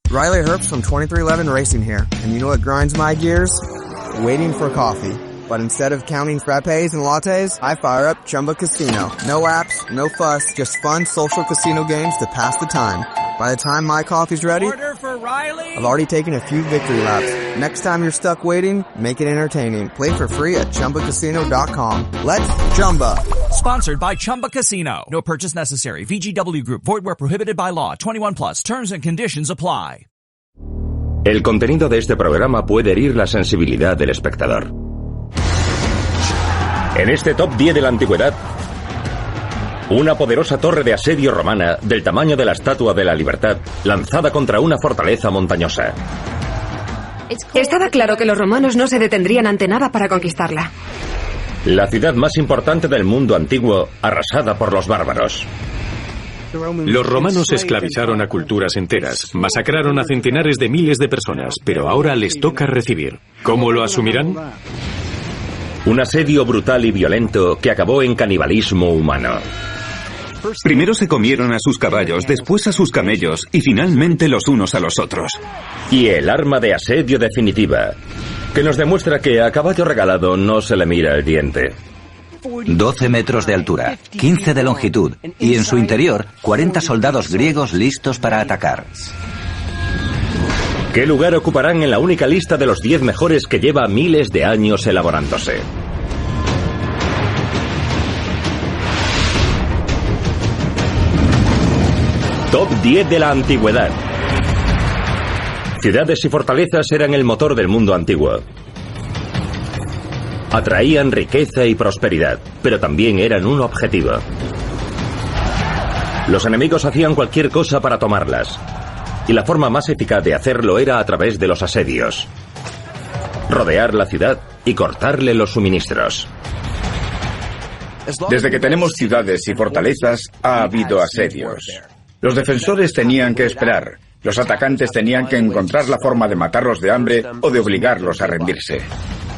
Riley Herbst from 2311 Racing here, and you know what grinds my gears? Waiting for coffee. But instead of counting frappes and lattes, I fire up Chumba Casino. No apps, no fuss, just fun social casino games to pass the time. By the time my coffee's ready, order for Riley. I've already taken a few victory laps. Next time you're stuck waiting, make it entertaining. Play for free at ChumbaCasino.com. Let's Chumba. Sponsored by Chumba Casino. No purchase necessary. VGW Group. Void where prohibited by law. 21 plus. Terms and conditions apply. El contenido de este programa puede herir la sensibilidad del espectador. En este top 10 de la antigüedad, una poderosa torre de asedio romana del tamaño de la Estatua de la Libertad, lanzada contra una fortaleza montañosa. Estaba claro que los romanos no se detendrían ante nada para conquistarla. La ciudad más importante del mundo antiguo, arrasada por los bárbaros. Los romanos esclavizaron a culturas enteras, masacraron a centenares de miles de personas, pero ahora les toca recibir. ¿Cómo lo asumirán? Un asedio brutal y violento que acabó en canibalismo humano. Primero se comieron a sus caballos, después a sus camellos y finalmente los unos a los otros. Y el arma de asedio definitiva, que nos demuestra que a caballo regalado no se le mira el diente. 12 metros de altura, 15 de longitud y en su interior 40 soldados griegos listos para atacar. ¿Qué lugar ocuparán en la única lista de los 10 mejores que lleva miles de años elaborándose? Top 10 de la antigüedad. Ciudades y fortalezas eran el motor del mundo antiguo. Atraían riqueza y prosperidad, pero también eran un objetivo. Los enemigos hacían cualquier cosa para tomarlas, y la forma más eficaz de hacerlo era a través de los asedios. Rodear la ciudad y cortarle los suministros. Desde que tenemos ciudades y fortalezas, ha habido asedios. Los defensores tenían que esperar. Los atacantes tenían que encontrar la forma de matarlos de hambre o de obligarlos a rendirse.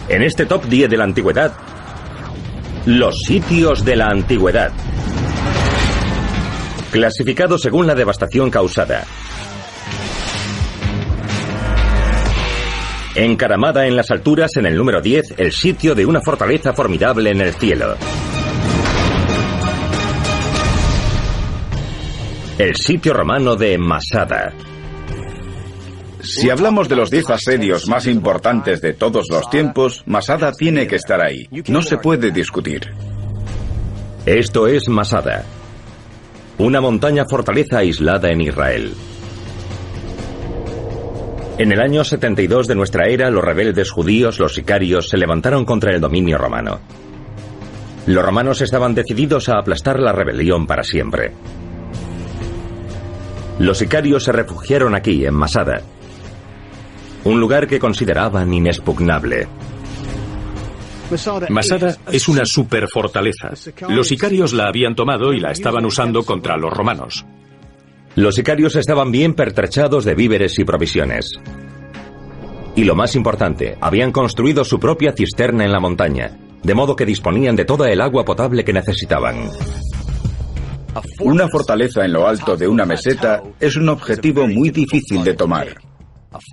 En este top 10 de la antigüedad, los sitios de la antigüedad. Clasificados según la devastación causada. Encaramada en las alturas, en el número 10, el sitio de una fortaleza formidable en el cielo. El sitio romano de Masada. Si hablamos de los 10 asedios más importantes de todos los tiempos, Masada tiene que estar ahí. No se puede discutir. Esto es Masada, una montaña fortaleza aislada en Israel. En el año 72 de nuestra era, los rebeldes judíos, los sicarios, se levantaron contra el dominio romano. Los romanos estaban decididos a aplastar la rebelión para siempre. Los sicarios se refugiaron aquí, en Masada, un lugar que consideraban inexpugnable. Masada es una superfortaleza. Los sicarios la habían tomado y la estaban usando contra los romanos. Los sicarios estaban bien pertrechados de víveres y provisiones. Y lo más importante, habían construido su propia cisterna en la montaña, de modo que disponían de toda el agua potable que necesitaban. Una fortaleza en lo alto de una meseta es un objetivo muy difícil de tomar.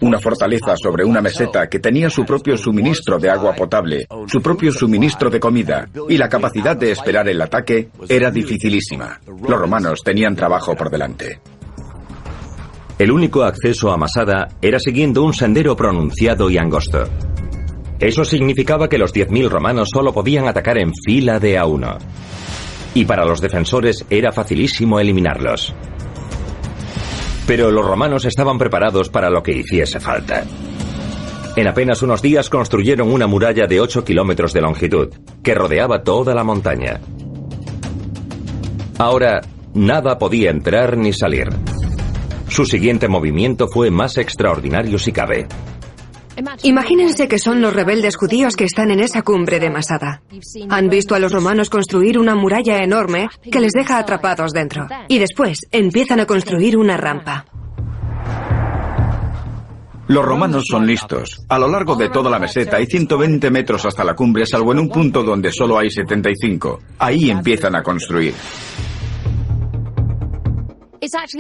Una fortaleza sobre una meseta que tenía su propio suministro de agua potable, su propio suministro de comida y la capacidad de esperar el ataque era dificilísima. Los romanos tenían trabajo por delante. El único acceso a Masada era siguiendo un sendero pronunciado y angosto. Eso significaba que los 10.000 romanos solo podían atacar en fila de a uno. Y para los defensores era facilísimo eliminarlos. Pero los romanos estaban preparados para lo que hiciese falta. En apenas unos días construyeron una muralla de 8 kilómetros de longitud, que rodeaba toda la montaña. Ahora, nada podía entrar ni salir. Su siguiente movimiento fue más extraordinario si cabe. Imagínense que son los rebeldes judíos que están en esa cumbre de Masada. Han visto a los romanos construir una muralla enorme que les deja atrapados dentro. Y después empiezan a construir una rampa. Los romanos son listos. A lo largo de toda la meseta hay 120 metros hasta la cumbre, salvo en un punto donde solo hay 75. Ahí empiezan a construir.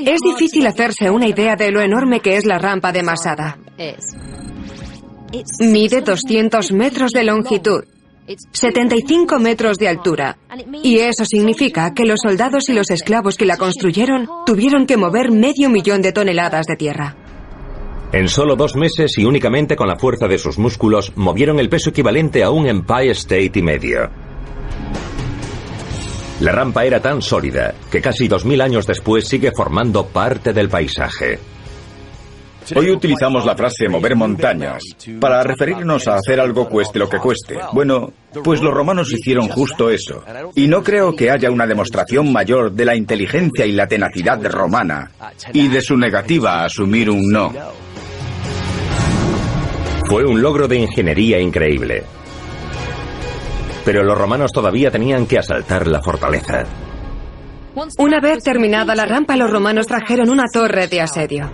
Es difícil hacerse una idea de lo enorme que es la rampa de Masada. Mide 200 metros de longitud, 75 metros de altura, y eso significa que los soldados y los esclavos que la construyeron tuvieron que mover 500.000 de toneladas de tierra. En solo 2 meses y únicamente con la fuerza de sus músculos, movieron el peso equivalente a un Empire State y medio. La rampa era tan sólida que casi 2000 años después sigue formando parte del paisaje. Hoy utilizamos la frase mover montañas para referirnos a hacer algo cueste lo que cueste. Bueno, pues los romanos hicieron justo eso. Y no creo que haya una demostración mayor de la inteligencia y la tenacidad romana y de su negativa a asumir un no. Fue un logro de ingeniería increíble. Pero los romanos todavía tenían que asaltar la fortaleza. Una vez terminada la rampa, los romanos trajeron una torre de asedio.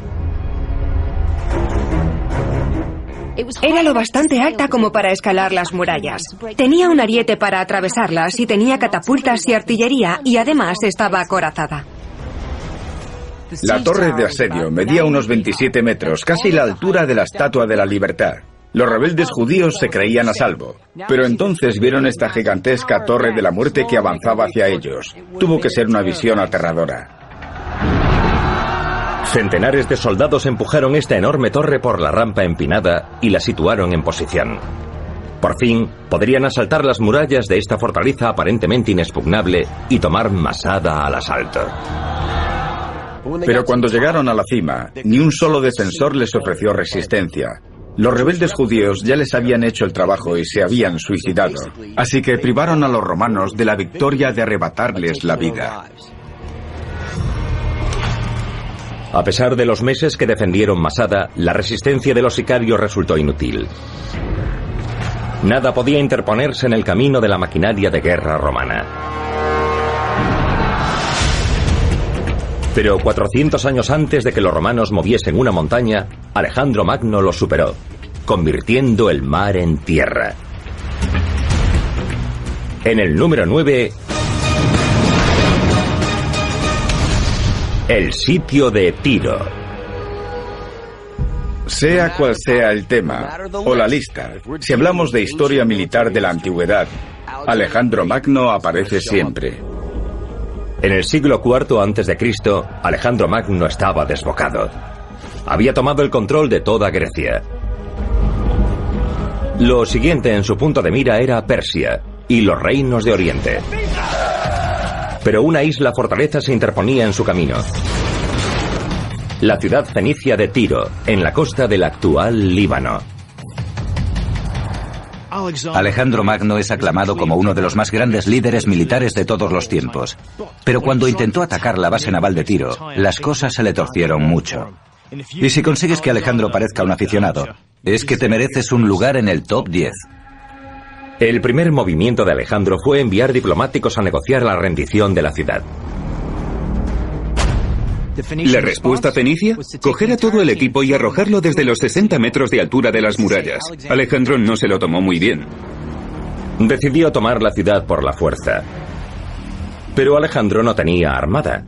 Era lo bastante alta como para escalar las murallas. Tenía un ariete para atravesarlas y tenía catapultas y artillería, y además estaba acorazada. La torre de asedio medía unos 27 metros, casi la altura de la Estatua de la Libertad. Los rebeldes judíos se creían a salvo, pero entonces vieron esta gigantesca torre de la muerte que avanzaba hacia ellos. Tuvo que ser una visión aterradora. Centenares de soldados empujaron esta enorme torre por la rampa empinada y la situaron en posición. Por fin, podrían asaltar las murallas de esta fortaleza aparentemente inexpugnable y tomar Masada al asalto. Pero cuando llegaron a la cima, ni un solo defensor les ofreció resistencia. Los rebeldes judíos ya les habían hecho el trabajo y se habían suicidado. Así que privaron a los romanos de la victoria de arrebatarles la vida. A pesar de los meses que defendieron Masada, la resistencia de los sicarios resultó inútil. Nada podía interponerse en el camino de la maquinaria de guerra romana. Pero 400 años antes de que los romanos moviesen una montaña, Alejandro Magno lo superó, convirtiendo el mar en tierra. En el número 9... el sitio de Tiro. Sea cual sea el tema o la lista, si hablamos de historia militar de la antigüedad, Alejandro Magno aparece siempre. En el siglo IV a.C., Alejandro Magno estaba desbocado. Había tomado el control de toda Grecia. Lo siguiente en su punto de mira era Persia y los reinos de Oriente. Pero una isla fortaleza se interponía en su camino. La ciudad fenicia de Tiro, en la costa del actual Líbano. Alejandro Magno es aclamado como uno de los más grandes líderes militares de todos los tiempos. Pero cuando intentó atacar la base naval de Tiro, las cosas se le torcieron mucho. Y si consigues que Alejandro parezca un aficionado, es que te mereces un lugar en el top 10. El primer movimiento de Alejandro fue enviar diplomáticos a negociar la rendición de la ciudad. ¿La respuesta fenicia? Coger a todo el equipo y arrojarlo desde los 60 metros de altura de las murallas. Alejandro no se lo tomó muy bien. Decidió tomar la ciudad por la fuerza. Pero Alejandro no tenía armada.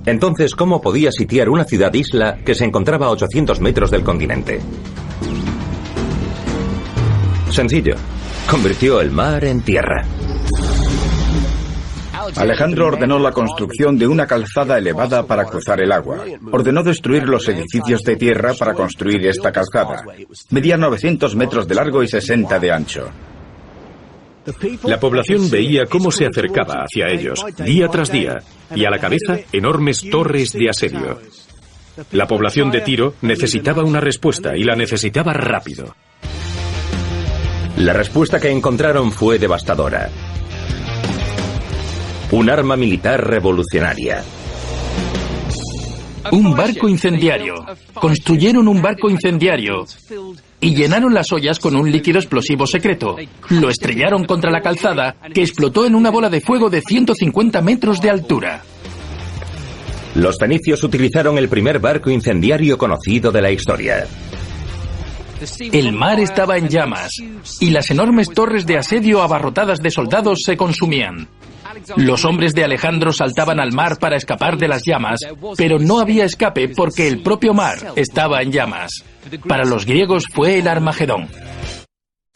Entonces, ¿cómo podía sitiar una ciudad-isla que se encontraba a 800 metros del continente? Sencillo. Convirtió el mar en tierra. Alejandro ordenó la construcción de una calzada elevada para cruzar el agua. Ordenó destruir los edificios de tierra para construir esta calzada. Medía 900 metros de largo y 60 de ancho. La población veía cómo se acercaba hacia ellos, día tras día, y a la cabeza enormes torres de asedio. La población de Tiro necesitaba una respuesta y la necesitaba rápido. La respuesta que encontraron fue devastadora. Un arma militar revolucionaria. Un barco incendiario. Construyeron un barco incendiario y llenaron las ollas con un líquido explosivo secreto. Lo estrellaron contra la calzada, que explotó en una bola de fuego de 150 metros de altura. Los fenicios utilizaron el primer barco incendiario conocido de la historia. El mar estaba en llamas y las enormes torres de asedio abarrotadas de soldados se consumían. Los hombres de Alejandro saltaban al mar para escapar de las llamas, pero no había escape porque el propio mar estaba en llamas. Para los griegos fue el Armagedón.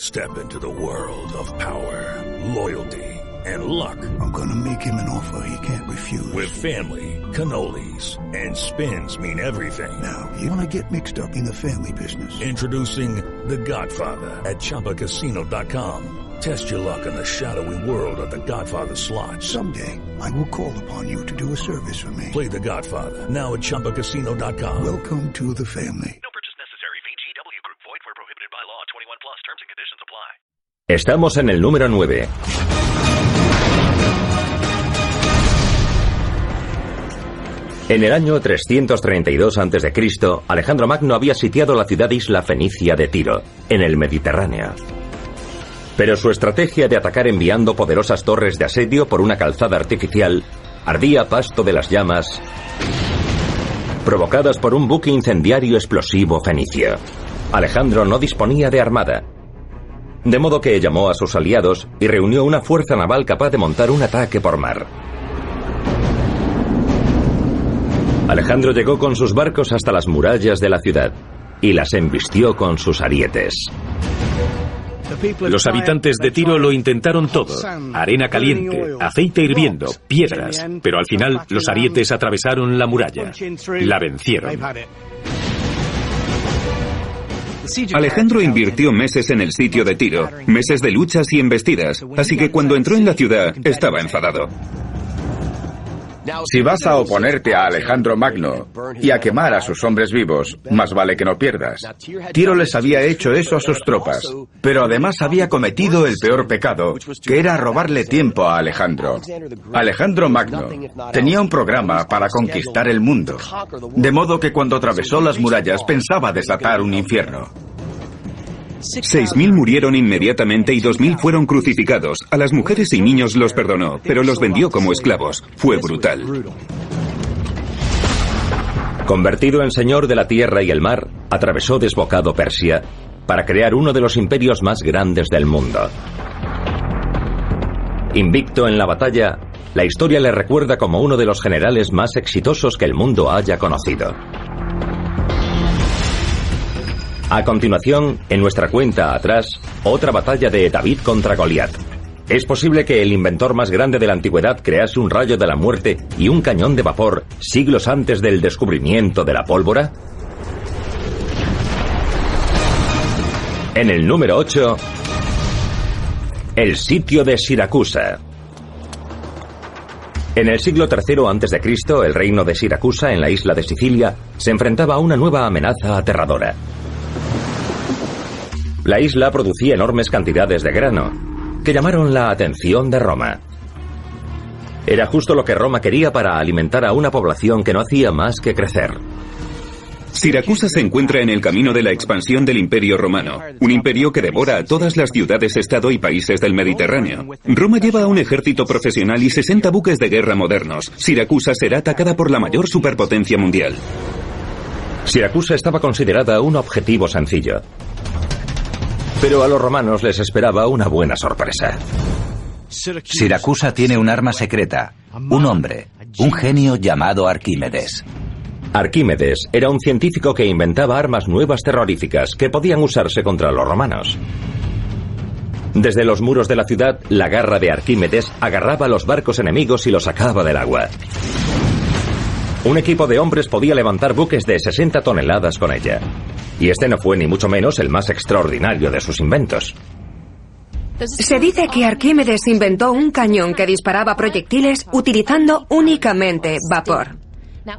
Step into the world of power, loyalty, and luck. I'm gonna make him an offer he can't refuse. With family, cannolis, and spins mean everything. Now, you wanna get mixed up in the family business. Introducing The Godfather at ChumbaCasino.com. Test your luck in the shadowy world of The Godfather slot. Someday, I will call upon you to do a service for me. Play The Godfather, now at ChumbaCasino.com. Welcome to the family. No purchase necessary. VGW Group. Void where prohibited by law. 21 plus. Terms and conditions apply. Estamos en el número 9. En el año 332 a.C., Alejandro Magno había sitiado la ciudad-isla fenicia de Tiro, en el Mediterráneo. Pero su estrategia de atacar enviando poderosas torres de asedio por una calzada artificial ardía a pasto de las llamas provocadas por un buque incendiario explosivo fenicio. Alejandro no disponía de armada, de modo que llamó a sus aliados y reunió una fuerza naval capaz de montar un ataque por mar. Alejandro llegó con sus barcos hasta las murallas de la ciudad y las embistió con sus arietes. Los habitantes de Tiro lo intentaron todo: arena caliente, aceite hirviendo, piedras, pero al final los arietes atravesaron la muralla. La vencieron. Alejandro invirtió meses en el sitio de Tiro, meses de luchas y embestidas, así que cuando entró en la ciudad estaba enfadado. Si vas a oponerte a Alejandro Magno y a quemar a sus hombres vivos, más vale que no pierdas. Tiro les había hecho eso a sus tropas, pero además había cometido el peor pecado, que era robarle tiempo a Alejandro. Alejandro Magno tenía un programa para conquistar el mundo, de modo que cuando atravesó las murallas pensaba desatar un infierno. 6.000 murieron inmediatamente y 2.000 fueron crucificados. A las mujeres y niños los perdonó, pero los vendió como esclavos. Fue brutal. Convertido en señor de la tierra y el mar, atravesó desbocado Persia para crear uno de los imperios más grandes del mundo. Invicto en la batalla, la historia le recuerda como uno de los generales más exitosos que el mundo haya conocido. A continuación, en nuestra cuenta atrás, otra batalla de David contra Goliat. ¿Es posible que el inventor más grande de la antigüedad crease un rayo de la muerte y un cañón de vapor siglos antes del descubrimiento de la pólvora? En el número 8, el sitio de Siracusa. En el siglo III a.C., el reino de Siracusa, en la isla de Sicilia, se enfrentaba a una nueva amenaza aterradora. La isla producía enormes cantidades de grano, que llamaron la atención de Roma. Era justo lo que Roma quería para alimentar a una población que no hacía más que crecer. Siracusa se encuentra en el camino de la expansión del Imperio Romano, un imperio que devora a todas las ciudades-estado y países del Mediterráneo. Roma lleva un ejército profesional y 60 buques de guerra modernos. Siracusa será atacada por la mayor superpotencia mundial. Siracusa estaba considerada un objetivo sencillo, pero a los romanos les esperaba una buena sorpresa. Siracusa tiene un arma secreta, un hombre, un genio llamado Arquímedes. Arquímedes era un científico que inventaba armas nuevas terroríficas que podían usarse contra los romanos. Desde los muros de la ciudad, la garra de Arquímedes agarraba a los barcos enemigos y los sacaba del agua. Un equipo de hombres podía levantar buques de 60 toneladas con ella. Y este no fue ni mucho menos el más extraordinario de sus inventos. Se dice que Arquímedes inventó un cañón que disparaba proyectiles utilizando únicamente vapor.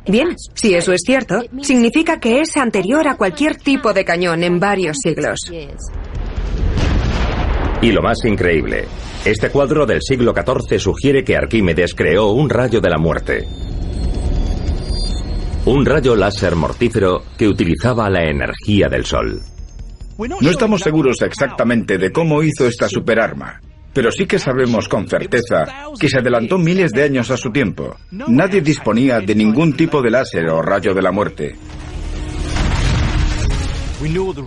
Bien, si eso es cierto, significa que es anterior a cualquier tipo de cañón en varios siglos. Y lo más increíble, este cuadro del siglo XIV sugiere que Arquímedes creó un rayo de la muerte. Un rayo láser mortífero que utilizaba la energía del sol. No estamos seguros exactamente de cómo hizo esta superarma, pero sí que sabemos con certeza que se adelantó miles de años a su tiempo. Nadie disponía de ningún tipo de láser o rayo de la muerte.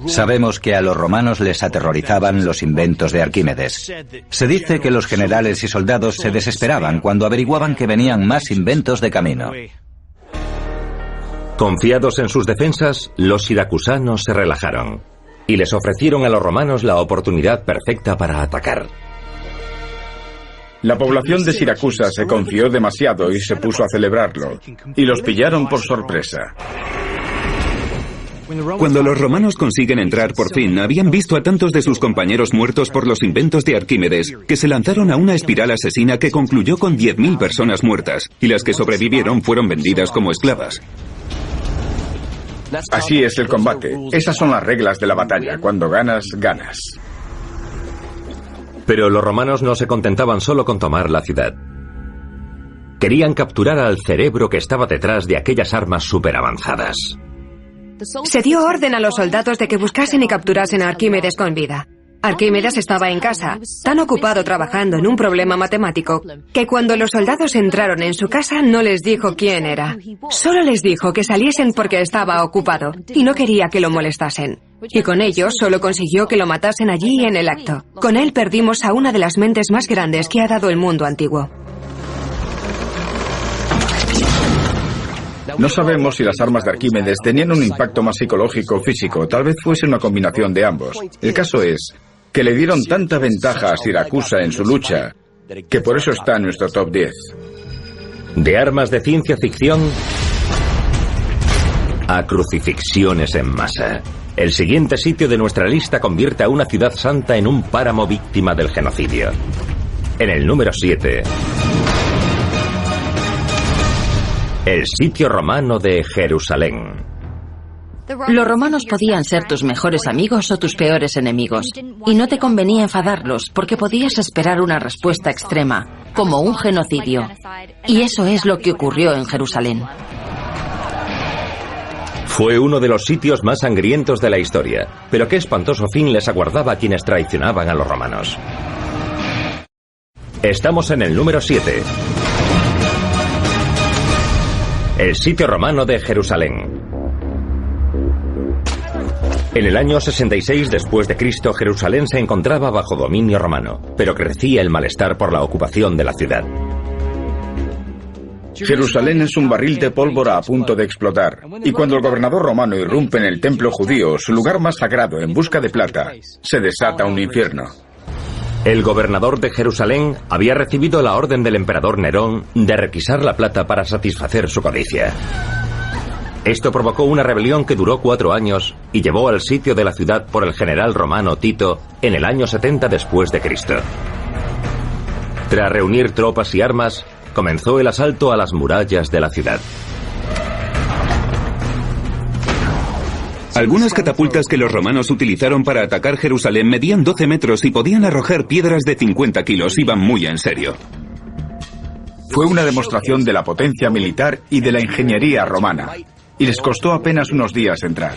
Sabemos que a los romanos les aterrorizaban los inventos de Arquímedes. Se dice que los generales y soldados se desesperaban cuando averiguaban que venían más inventos de camino. Confiados en sus defensas, los siracusanos se relajaron y les ofrecieron a los romanos la oportunidad perfecta para atacar. La población de Siracusa se confió demasiado y se puso a celebrarlo, y los pillaron por sorpresa. Cuando los romanos consiguen entrar por fin, habían visto a tantos de sus compañeros muertos por los inventos de Arquímedes, que se lanzaron a una espiral asesina que concluyó con 10.000 personas muertas, y las que sobrevivieron fueron vendidas como esclavas. Así es el combate. Esas son las reglas de la batalla. Cuando ganas, ganas. Pero los romanos no se contentaban solo con tomar la ciudad. Querían capturar al cerebro que estaba detrás de aquellas armas superavanzadas. Se dio orden a los soldados de que buscasen y capturasen a Arquímedes con vida. Arquímedes estaba en casa, tan ocupado trabajando en un problema matemático, que cuando los soldados entraron en su casa no les dijo quién era. Solo les dijo que saliesen porque estaba ocupado y no quería que lo molestasen. Y con ello solo consiguió que lo matasen allí en el acto. Con él perdimos a una de las mentes más grandes que ha dado el mundo antiguo. No sabemos si las armas de Arquímedes tenían un impacto más psicológico o físico, tal vez fuese una combinación de ambos. El caso es que le dieron tanta ventaja a Siracusa en su lucha, que por eso está en nuestro top 10. De armas de ciencia ficción a crucifixiones en masa. El siguiente sitio de nuestra lista convierte a una ciudad santa en un páramo víctima del genocidio. En el número 7... el sitio romano de Jerusalén. Los romanos podían ser tus mejores amigos o tus peores enemigos, y no te convenía enfadarlos porque podías esperar una respuesta extrema, como un genocidio. Y eso es lo que ocurrió en Jerusalén. Fue uno de los sitios más sangrientos de la historia, pero qué espantoso fin les aguardaba a quienes traicionaban a los romanos. Estamos en el número 7. El sitio romano de Jerusalén. En el año 66 después de Cristo, Jerusalén se encontraba bajo dominio romano, pero crecía el malestar por la ocupación de la ciudad. Jerusalén es un barril de pólvora a punto de explotar, y cuando el gobernador romano irrumpe en el templo judío, su lugar más sagrado, en busca de plata, se desata un infierno. El gobernador de Jerusalén había recibido la orden del emperador Nerón de requisar la plata para satisfacer su codicia. Esto provocó una rebelión que duró 4 años y llevó al sitio de la ciudad por el general romano Tito en el año 70 después de Cristo. Tras reunir tropas y armas, comenzó el asalto a las murallas de la ciudad. Algunas catapultas que los romanos utilizaron para atacar Jerusalén medían 12 metros y podían arrojar piedras de 50 kilos. Iban muy en serio. Fue una demostración de la potencia militar y de la ingeniería romana, y les costó apenas unos días entrar.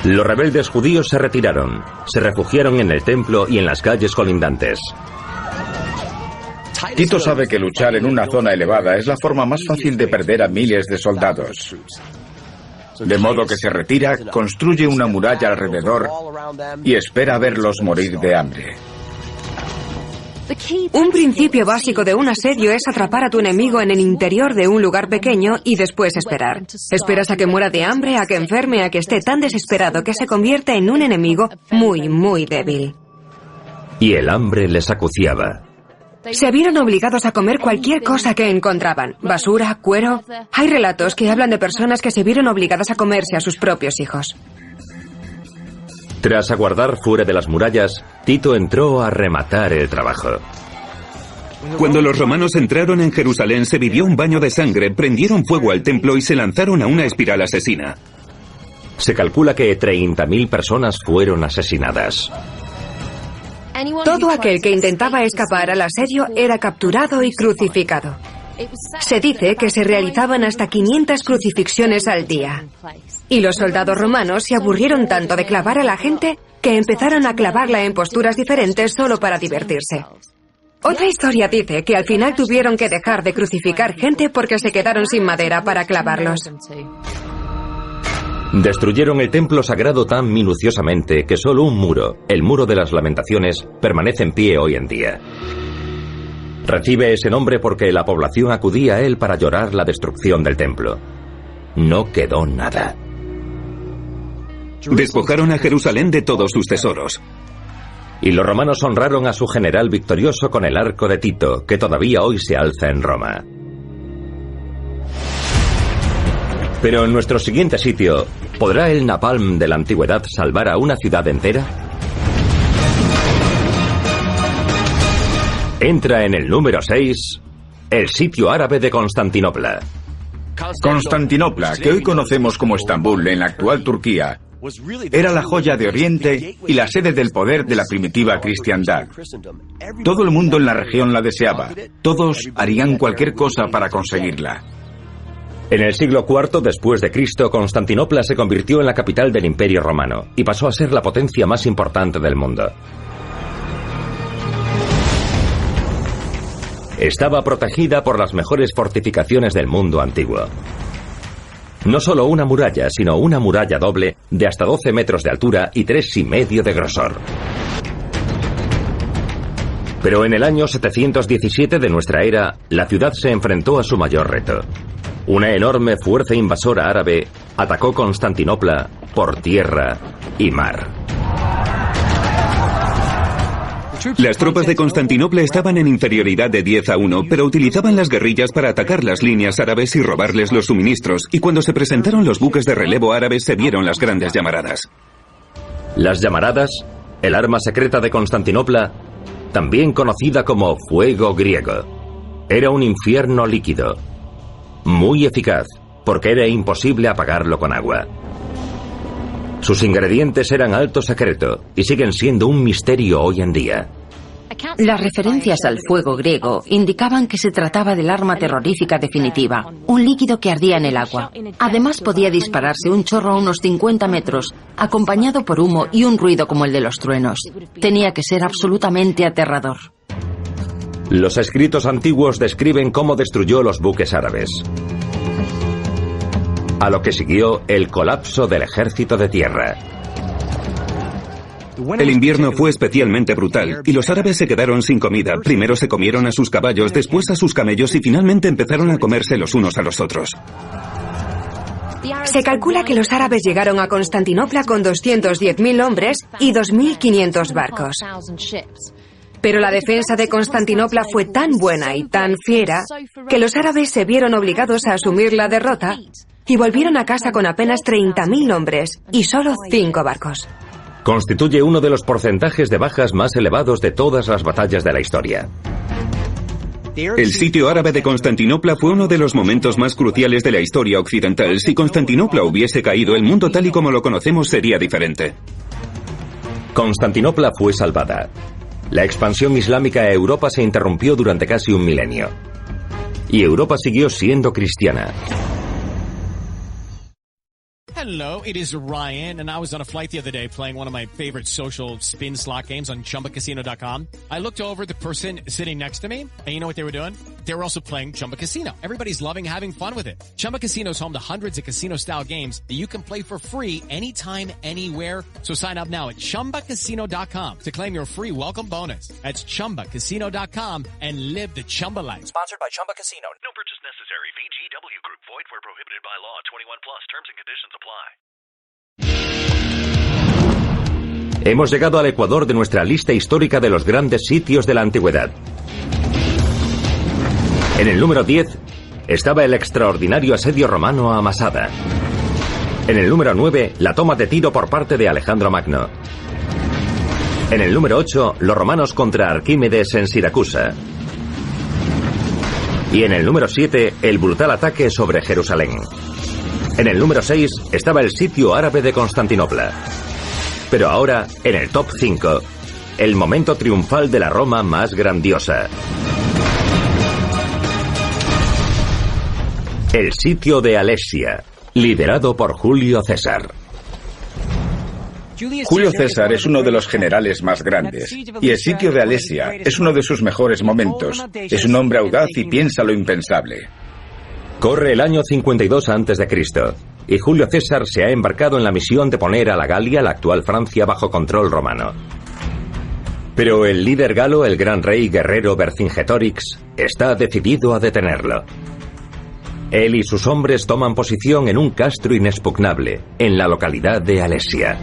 Los rebeldes judíos se retiraron, se refugiaron en el templo y en las calles colindantes. Tito sabe que luchar en una zona elevada es la forma más fácil de perder a miles de soldados. De modo que se retira, construye una muralla alrededor y espera verlos morir de hambre. Un principio básico de un asedio es atrapar a tu enemigo en el interior de un lugar pequeño y después esperar. Esperas a que muera de hambre, a que enferme, a que esté tan desesperado que se convierta en un enemigo muy, muy débil. Y el hambre les acuciaba. Se vieron obligados a comer cualquier cosa que encontraban. Basura, cuero. Hay relatos que hablan de personas que se vieron obligadas a comerse a sus propios hijos. Tras aguardar fuera de las murallas, Tito entró a rematar el trabajo. Cuando los romanos entraron en Jerusalén, se vivió un baño de sangre, prendieron fuego al templo y se lanzaron a una espiral asesina. Se calcula que 30.000 personas fueron asesinadas. Todo aquel que intentaba escapar al asedio era capturado y crucificado. Se dice que se realizaban hasta 500 crucifixiones al día. Y los soldados romanos se aburrieron tanto de clavar a la gente que empezaron a clavarla en posturas diferentes solo para divertirse. Otra historia dice que al final tuvieron que dejar de crucificar gente porque se quedaron sin madera para clavarlos. Destruyeron el templo sagrado tan minuciosamente que solo un muro, el Muro de las Lamentaciones, permanece en pie hoy en día. Recibe ese nombre porque la población acudía a él para llorar la destrucción del templo. No quedó nada. Despojaron a Jerusalén de todos sus tesoros. Y los romanos honraron a su general victorioso con el arco de Tito, que todavía hoy se alza en Roma. Pero en nuestro siguiente sitio, ¿podrá el napalm de la antigüedad salvar a una ciudad entera? Entra en el número 6, el sitio árabe de Constantinopla. Constantinopla, que hoy conocemos como Estambul en la actual Turquía, era la joya de Oriente y la sede del poder de la primitiva cristiandad. Todo el mundo en la región la deseaba. Todos harían cualquier cosa para conseguirla. En el siglo IV después de Cristo, Constantinopla se convirtió en la capital del Imperio Romano y pasó a ser la potencia más importante del mundo. Estaba protegida por las mejores fortificaciones del mundo antiguo. No solo una muralla, sino una muralla doble de hasta 12 metros de altura y 3,5 de grosor. Pero en el año 717 de nuestra era, la ciudad se enfrentó a su mayor reto. Una enorme fuerza invasora árabe atacó Constantinopla por tierra y mar. Las tropas de Constantinopla estaban en inferioridad de 10-1, pero utilizaban las guerrillas para atacar las líneas árabes y robarles los suministros, y cuando se presentaron los buques de relevo árabes se vieron las grandes llamaradas. Las llamaradas, el arma secreta de Constantinopla, también conocida como fuego griego, era un infierno líquido, muy eficaz, porque era imposible apagarlo con agua. Sus ingredientes eran alto secreto y siguen siendo un misterio hoy en día. Las referencias al fuego griego indicaban que se trataba del arma terrorífica definitiva, un líquido que ardía en el agua. Además podía dispararse un chorro a unos 50 metros, acompañado por humo y un ruido como el de los truenos. Tenía que ser absolutamente aterrador. Los escritos antiguos describen cómo destruyó los buques árabes. A lo que siguió el colapso del ejército de tierra. El invierno fue especialmente brutal y los árabes se quedaron sin comida. Primero se comieron a sus caballos, después a sus camellos y finalmente empezaron a comerse los unos a los otros. Se calcula que los árabes llegaron a Constantinopla con 210.000 hombres y 2.500 barcos. Pero la defensa de Constantinopla fue tan buena y tan fiera que los árabes se vieron obligados a asumir la derrota y volvieron a casa con apenas 30.000 hombres y solo 5 barcos. Constituye uno de los porcentajes de bajas más elevados de todas las batallas de la historia. El sitio árabe de Constantinopla fue uno de los momentos más cruciales de la historia occidental. Si Constantinopla hubiese caído, el mundo tal y como lo conocemos sería diferente. Constantinopla fue salvada. La expansión islámica a Europa se interrumpió durante casi un milenio. Y Europa siguió siendo cristiana. Hello, it is Ryan, and I was on a flight the other day playing one of my favorite social spin slot games on ChumbaCasino.com. I looked over at the person sitting next to me, and you know what they were doing? They were also playing Chumba Casino. Everybody's loving having fun with it. Chumba Casino is home to hundreds of casino-style games that you can play for free anytime, anywhere. So sign up now at ChumbaCasino.com to claim your free welcome bonus. That's ChumbaCasino.com and live the Chumba life. Sponsored by Chumba Casino. No purchase necessary. VGW Group. Void where prohibited by law. 21 plus. Terms and conditions apply. Hemos llegado al ecuador de nuestra lista histórica de los grandes sitios de la antigüedad. En el número 10 estaba el extraordinario asedio romano a Masada. En el número 9, la toma de Tiro por parte de Alejandro Magno. En el número 8, los romanos contra Arquímedes en Siracusa. Y en el número 7, el brutal ataque sobre Jerusalén. En el número 6 estaba el sitio árabe de Constantinopla. Pero ahora, en el top 5, el momento triunfal de la Roma más grandiosa. El sitio de Alesia, liderado por Julio César. Julio César es uno de los generales más grandes, y el sitio de Alesia es uno de sus mejores momentos. Es un hombre audaz y piensa lo impensable. Corre el año 52 a.C. y Julio César se ha embarcado en la misión de poner a la Galia, la actual Francia, bajo control romano. Pero el líder galo, el gran rey guerrero Vercingetorix, está decidido a detenerlo. Él y sus hombres toman posición en un castro inexpugnable, en la localidad de Alesia.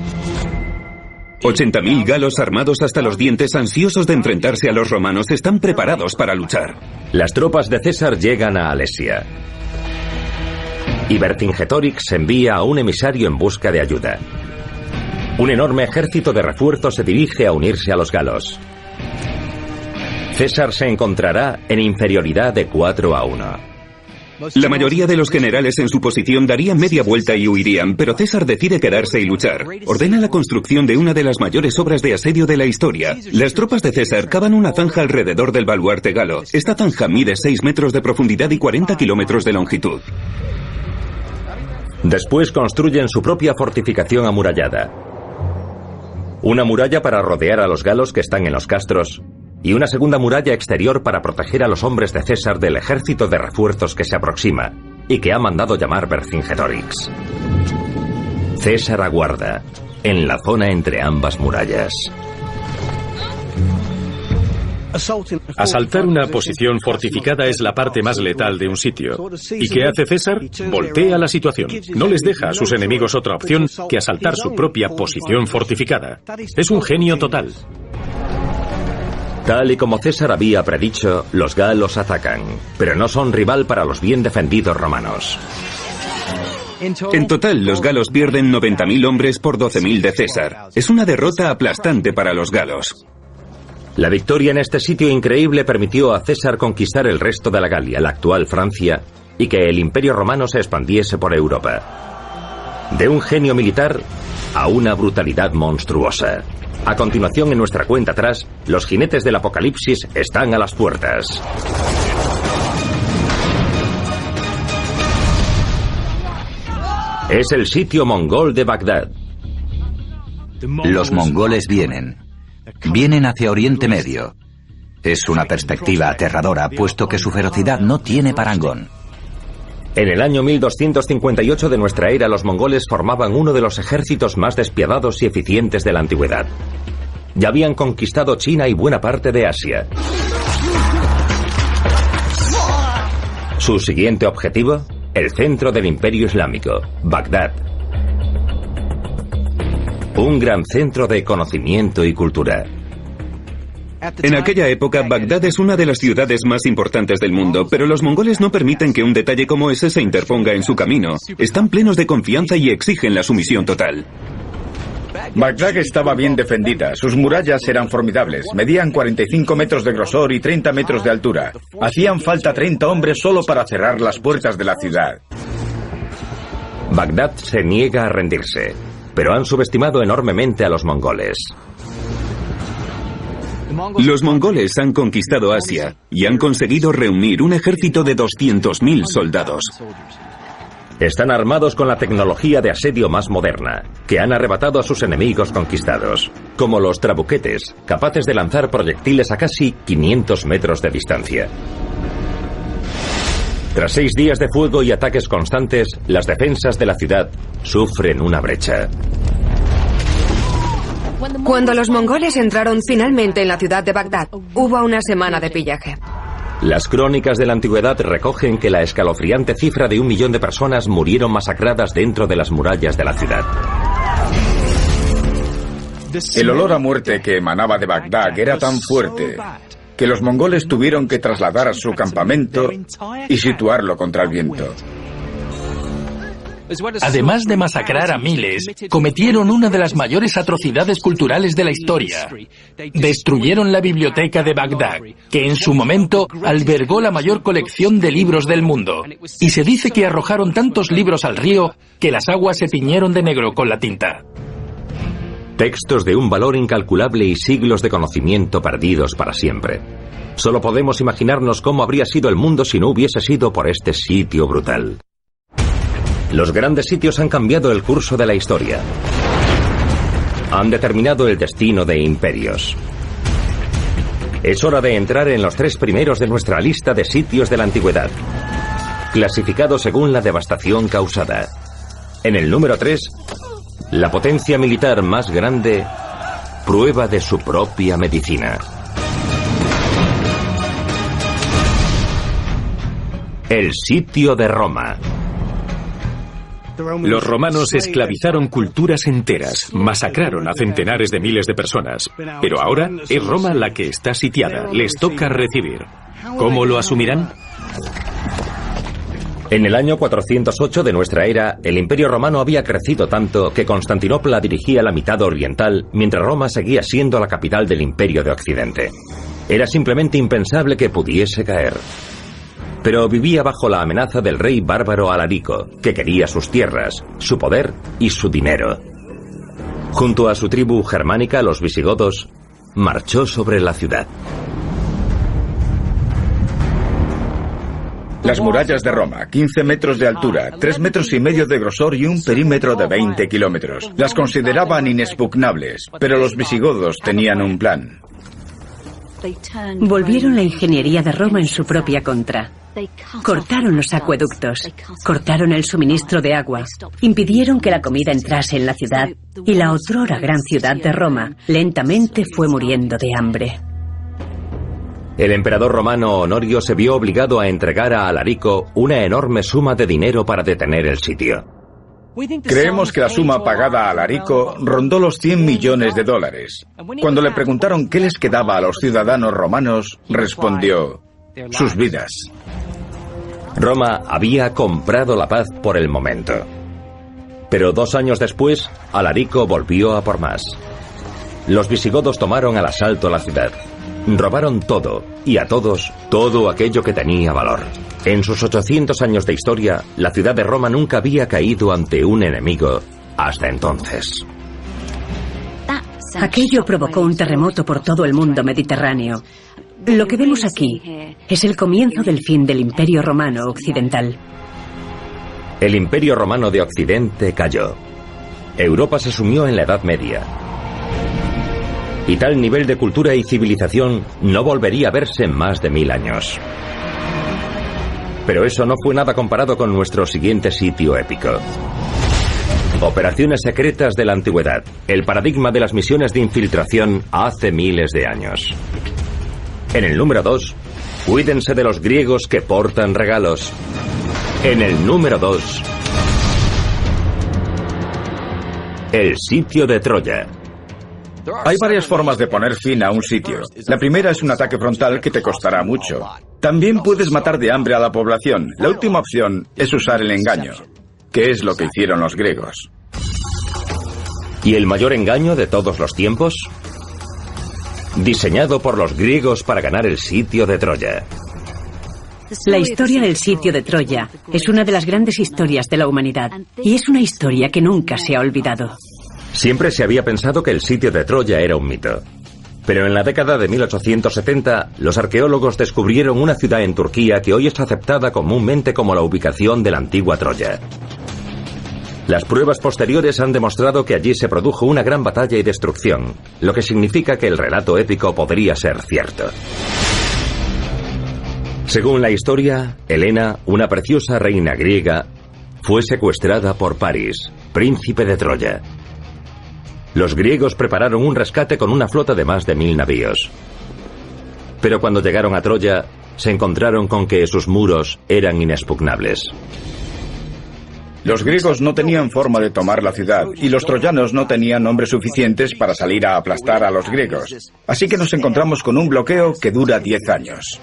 80.000 galos armados hasta los dientes, ansiosos de enfrentarse a los romanos, están preparados para luchar. Las tropas de César llegan a Alesia. Y Vercingetorix envía a un emisario en busca de ayuda. Un enorme ejército de refuerzo se dirige a unirse a los galos. César se encontrará en inferioridad de 4-1. La mayoría de los generales en su posición darían media vuelta y huirían, pero César decide quedarse y luchar. Ordena la construcción de una de las mayores obras de asedio de la historia. Las tropas de César cavan una zanja alrededor del baluarte galo. Esta zanja mide 6 metros de profundidad y 40 kilómetros de longitud. Después construyen su propia fortificación amurallada. Una muralla para rodear a los galos que están en los castros, y una segunda muralla exterior para proteger a los hombres de César del ejército de refuerzos que se aproxima y que ha mandado llamar Vercingetorix. César aguarda en la zona entre ambas murallas. Asaltar una posición fortificada es la parte más letal de un sitio. ¿Y qué hace César? Voltea la situación. No les deja a sus enemigos otra opción que asaltar su propia posición fortificada. Es un genio total. Tal y como César había predicho, los galos atacan, pero no son rival para los bien defendidos romanos. En total, los galos pierden 90.000 hombres por 12.000 de César. Es una derrota aplastante para los galos. La victoria en este sitio increíble permitió a César conquistar el resto de la Galia, la actual Francia, y que el Imperio Romano se expandiese por Europa. De un genio militar a una brutalidad monstruosa. A continuación, en nuestra cuenta atrás, los jinetes del apocalipsis están a las puertas. Es el sitio mongol de Bagdad. Los mongoles vienen. Vienen hacia Oriente Medio. Es una perspectiva aterradora, puesto que su ferocidad no tiene parangón. En el año 1258 de nuestra era, los mongoles formaban uno de los ejércitos más despiadados y eficientes de la antigüedad. Ya habían conquistado China y buena parte de Asia. Su siguiente objetivo, el centro del Imperio Islámico, Bagdad. Un gran centro de conocimiento y cultura. En aquella época, Bagdad es una de las ciudades más importantes del mundo, pero los mongoles no permiten que un detalle como ese se interponga en su camino. Están plenos de confianza y exigen la sumisión total. Bagdad estaba bien defendida, sus murallas eran formidables, medían 45 metros de grosor y 30 metros de altura. Hacían falta 30 hombres solo para cerrar las puertas de la ciudad. Bagdad se niega a rendirse, pero han subestimado enormemente a los mongoles. Los mongoles han conquistado Asia y han conseguido reunir un ejército de 200.000 soldados. Están armados con la tecnología de asedio más moderna, que han arrebatado a sus enemigos conquistados, como los trabuquetes, capaces de lanzar proyectiles a casi 500 metros de distancia. Tras 6 días de fuego y ataques constantes, las defensas de la ciudad sufren una brecha. Cuando los mongoles entraron finalmente en la ciudad de Bagdad, hubo una semana de pillaje. Las crónicas de la antigüedad recogen que la escalofriante cifra de 1 millón de personas murieron masacradas dentro de las murallas de la ciudad. El olor a muerte que emanaba de Bagdad era tan fuerte que los mongoles tuvieron que trasladar su campamento y situarlo contra el viento. Además de masacrar a miles, cometieron una de las mayores atrocidades culturales de la historia. Destruyeron la biblioteca de Bagdad, que en su momento albergó la mayor colección de libros del mundo. Y se dice que arrojaron tantos libros al río que las aguas se tiñeron de negro con la tinta. Textos de un valor incalculable y siglos de conocimiento perdidos para siempre. Solo podemos imaginarnos cómo habría sido el mundo si no hubiese sido por este sitio brutal. Los grandes sitios han cambiado el curso de la historia. Han determinado el destino de imperios. Es hora de entrar en los 3 primeros de nuestra lista de sitios de la antigüedad, clasificados según la devastación causada. En el número 3, la potencia militar más grande prueba de su propia medicina. El sitio de Roma. Los romanos esclavizaron culturas enteras, masacraron a centenares de miles de personas. Pero ahora es Roma la que está sitiada, les toca recibir. ¿Cómo lo asumirán? En el año 408 de nuestra era, el Imperio Romano había crecido tanto que Constantinopla dirigía la mitad oriental, mientras Roma seguía siendo la capital del Imperio de Occidente. Era simplemente impensable que pudiese caer. Pero vivía bajo la amenaza del rey bárbaro Alarico, que quería sus tierras, su poder y su dinero. Junto a su tribu germánica, los visigodos, marchó sobre la ciudad. Las murallas de Roma, 15 metros de altura, 3 metros y medio de grosor y un perímetro de 20 kilómetros. Las consideraban inexpugnables, pero los visigodos tenían un plan. Volvieron la ingeniería de Roma en su propia contra. Cortaron los acueductos, cortaron el suministro de agua, impidieron que la comida entrase en la ciudad y la otrora gran ciudad de Roma lentamente fue muriendo de hambre. El emperador romano Honorio se vio obligado a entregar a Alarico una enorme suma de dinero para detener el sitio. Creemos que la suma pagada a Alarico rondó los 100 millones de dólares. Cuando le preguntaron qué les quedaba a los ciudadanos romanos, respondió: sus vidas. Roma había comprado la paz por el momento. Pero 2 años después, Alarico volvió a por más. Los visigodos tomaron al asalto la ciudad. Robaron todo, y a todos, todo aquello que tenía valor. En sus 800 años de historia, la ciudad de Roma nunca había caído ante un enemigo hasta entonces. Aquello provocó un terremoto por todo el mundo mediterráneo. Lo que vemos aquí es el comienzo del fin del Imperio Romano Occidental. El Imperio Romano de Occidente cayó. Europa se sumió en la Edad Media. Y tal nivel de cultura y civilización no volvería a verse en más de 1000 años. Pero eso no fue nada comparado con nuestro siguiente sitio épico. Operaciones secretas de la antigüedad, el paradigma de las misiones de infiltración hace miles de años. En el número 2, cuídense de los griegos que portan regalos. En el número 2, el sitio de Troya. Hay varias formas de poner fin a un sitio. La primera es un ataque frontal que te costará mucho. También puedes matar de hambre a la población. La última opción es usar el engaño, que es lo que hicieron los griegos. ¿Y el mayor engaño de todos los tiempos? Diseñado por los griegos para ganar el sitio de Troya. La historia del sitio de Troya es una de las grandes historias de la humanidad y es una historia que nunca se ha olvidado. Siempre se había pensado que el sitio de Troya era un mito. Pero en la década de 1870, los arqueólogos descubrieron una ciudad en Turquía que hoy es aceptada comúnmente como la ubicación de la antigua Troya. Las pruebas posteriores han demostrado que allí se produjo una gran batalla y destrucción, lo que significa que el relato épico podría ser cierto. Según la historia, Helena, una preciosa reina griega, fue secuestrada por París, príncipe de Troya. Los griegos prepararon un rescate con una flota de más de 1000 navíos. Pero cuando llegaron a Troya, se encontraron con que sus muros eran inexpugnables. Los griegos no tenían forma de tomar la ciudad y los troyanos no tenían hombres suficientes para salir a aplastar a los griegos. Así que nos encontramos con un bloqueo que dura 10 años.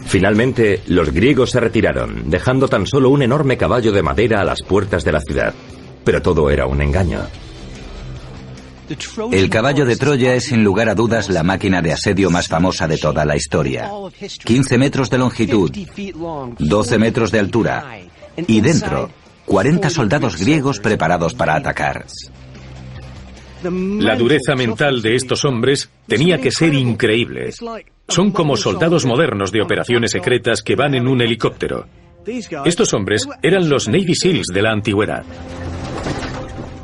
Finalmente, los griegos se retiraron, dejando tan solo un enorme caballo de madera a las puertas de la ciudad. Pero todo era un engaño. El caballo de Troya es sin lugar a dudas la máquina de asedio más famosa de toda la historia. 15 metros de longitud, 12 metros de altura y dentro, 40 soldados griegos preparados para atacar. La dureza mental de estos hombres tenía que ser increíble. Son como soldados modernos de operaciones secretas que van en un helicóptero. Estos hombres eran los Navy SEALs de la antigüedad.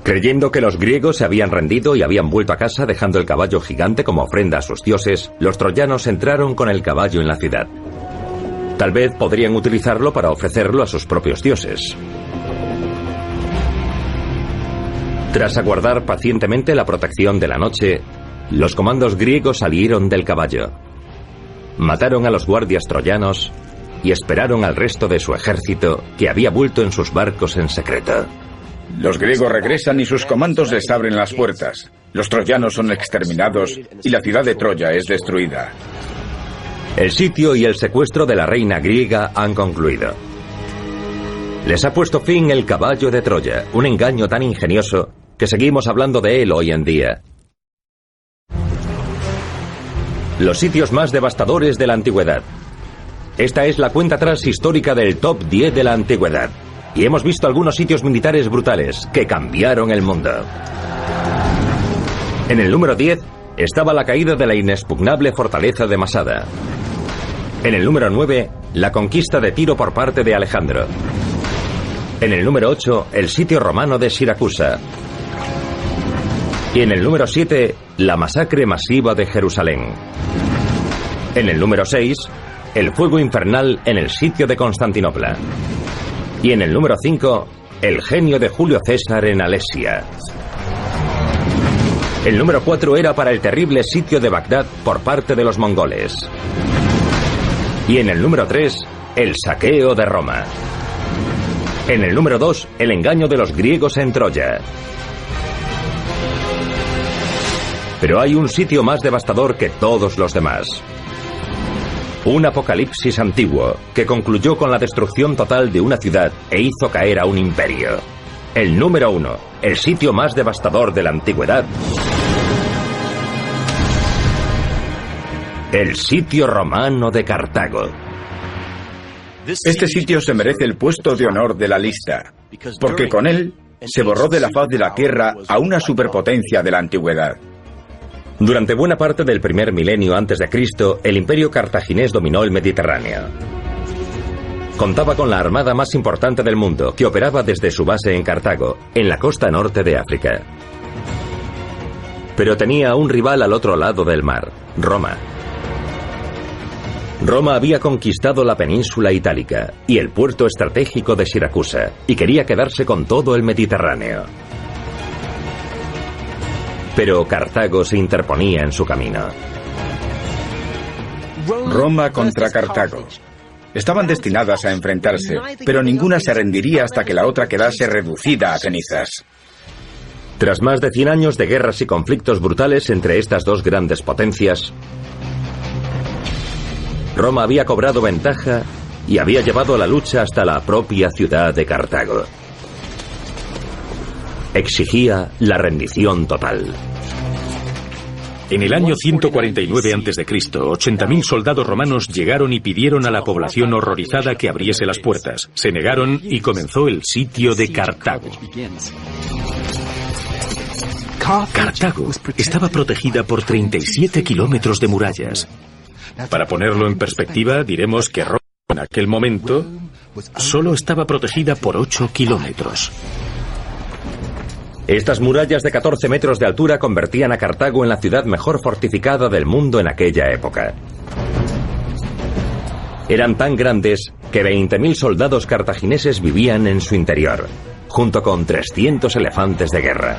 Creyendo que los griegos se habían rendido y habían vuelto a casa dejando el caballo gigante como ofrenda a sus dioses, los troyanos entraron con el caballo en la ciudad. Tal vez podrían utilizarlo para ofrecerlo a sus propios dioses. Tras aguardar pacientemente la protección de la noche, los comandos griegos salieron del caballo. Mataron a los guardias troyanos y esperaron al resto de su ejército, que había vuelto en sus barcos en secreto. Los griegos regresan y sus comandos les abren las puertas. Los troyanos son exterminados y la ciudad de Troya es destruida. El sitio y el secuestro de la reina griega han concluido. Les ha puesto fin el caballo de Troya, un engaño tan ingenioso que seguimos hablando de él hoy en día. Los sitios más devastadores de la antigüedad. Esta es la cuenta atrás histórica del top 10 de la antigüedad. Y hemos visto algunos sitios militares brutales que cambiaron el mundo. En el número 10 estaba la caída de la inexpugnable fortaleza de Masada. En el número 9, la conquista de Tiro por parte de Alejandro. En el número 8, el sitio romano de Siracusa. Y en el número 7, la masacre masiva de Jerusalén. En el número 6, el fuego infernal en el sitio de Constantinopla. Y en el número 5, el genio de Julio César en Alesia. El número 4 era para el terrible sitio de Bagdad por parte de los mongoles. Y en el número 3, el saqueo de Roma. En el número 2, el engaño de los griegos en Troya. Pero hay un sitio más devastador que todos los demás. Un apocalipsis antiguo que concluyó con la destrucción total de una ciudad e hizo caer a un imperio. El número 1, el sitio más devastador de la antigüedad. El sitio romano de Cartago. Este sitio se merece el puesto de honor de la lista, porque con él se borró de la faz de la tierra a una superpotencia de la antigüedad. Durante buena parte del primer milenio antes de Cristo, el imperio cartaginés dominó el Mediterráneo. Contaba con la armada más importante del mundo, que operaba desde su base en Cartago, en la costa norte de África. Pero tenía un rival al otro lado del mar, Roma. Roma había conquistado la península itálica y el puerto estratégico de Siracusa, y quería quedarse con todo el Mediterráneo. Pero Cartago se interponía en su camino. Roma contra Cartago. Estaban destinadas a enfrentarse, pero ninguna se rendiría hasta que la otra quedase reducida a cenizas. Tras más de 100 años de guerras y conflictos brutales entre estas dos grandes potencias, Roma había cobrado ventaja y había llevado la lucha hasta la propia ciudad de Cartago. Exigía la rendición total. En el año 149 a.C., 80.000 soldados romanos llegaron y pidieron a la población horrorizada que abriese las puertas. Se negaron y comenzó el sitio de Cartago. Cartago estaba protegida por 37 kilómetros de murallas. Para ponerlo en perspectiva, diremos que Roma en aquel momento solo estaba protegida por 8 kilómetros. Estas murallas de 14 metros de altura convertían a Cartago en la ciudad mejor fortificada del mundo en aquella época. Eran tan grandes que 20.000 soldados cartagineses vivían en su interior, junto con 300 elefantes de guerra.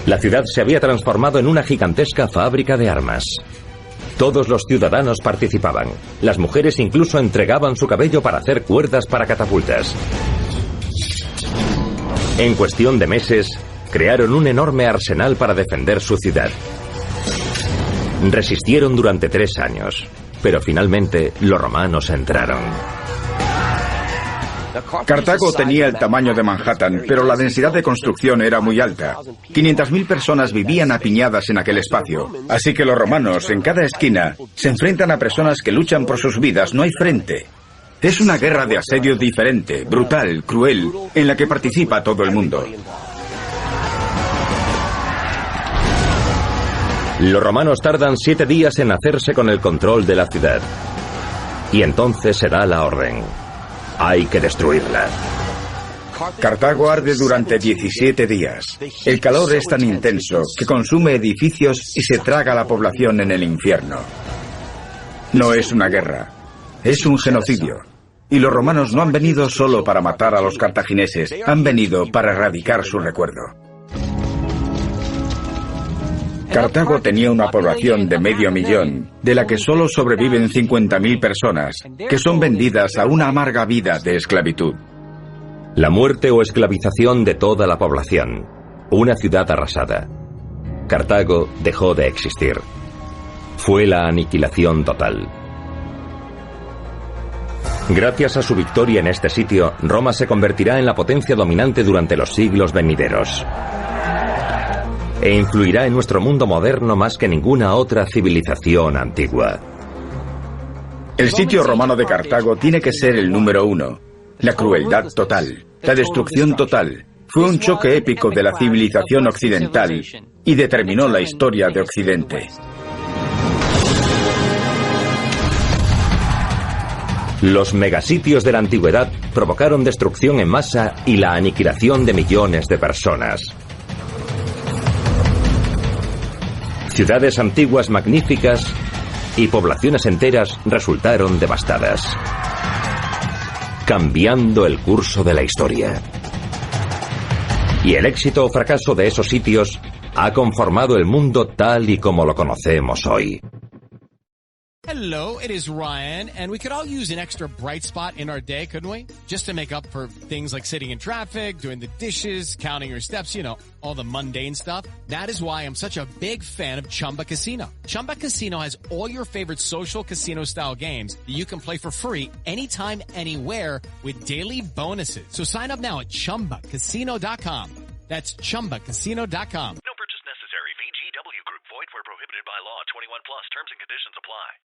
La ciudad se había transformado en una gigantesca fábrica de armas. Todos los ciudadanos participaban. Las mujeres incluso entregaban su cabello para hacer cuerdas para catapultas. En cuestión de meses, crearon un enorme arsenal para defender su ciudad. Resistieron durante 3 años, pero finalmente los romanos entraron. Cartago tenía el tamaño de Manhattan, pero la densidad de construcción era muy alta. 500.000 personas vivían apiñadas en aquel espacio. Así que los romanos, en cada esquina, se enfrentan a personas que luchan por sus vidas. No hay frente. Es una guerra de asedio diferente, brutal, cruel, en la que participa todo el mundo. Los romanos tardan 7 días en hacerse con el control de la ciudad. Y entonces se da la orden. Hay que destruirla. Cartago arde durante 17 días. El calor es tan intenso que consume edificios y se traga a la población en el infierno. No es una guerra, es un genocidio. Y los romanos no han venido solo para matar a los cartagineses, han venido para erradicar su recuerdo. Cartago tenía una población de 500.000, de la que solo sobreviven 50.000 personas, que son vendidas a una amarga vida de esclavitud. La muerte o esclavización de toda la población. Una ciudad arrasada. Cartago dejó de existir. Fue la aniquilación total. Gracias a su victoria en este sitio, Roma se convertirá en la potencia dominante durante los siglos venideros. E influirá en nuestro mundo moderno más que ninguna otra civilización antigua. El sitio romano de Cartago tiene que ser el número 1. La crueldad total, la destrucción total. Fue un choque épico de la civilización occidental y determinó la historia de Occidente. Los megasitios de la antigüedad provocaron destrucción en masa y la aniquilación de millones de personas. Ciudades antiguas magníficas y poblaciones enteras resultaron devastadas, cambiando el curso de la historia. Y el éxito o fracaso de esos sitios ha conformado el mundo tal y como lo conocemos hoy. Hello, it is Ryan, and we could all use an extra bright spot in our day, couldn't we? Just to make up for things like sitting in traffic, doing the dishes, counting your steps, you know, all the mundane stuff. That is why I'm such a big fan of Chumba Casino. Chumba Casino has all your favorite social casino-style games that you can play for free anytime, anywhere with daily bonuses. So sign up now at ChumbaCasino.com. That's ChumbaCasino.com. No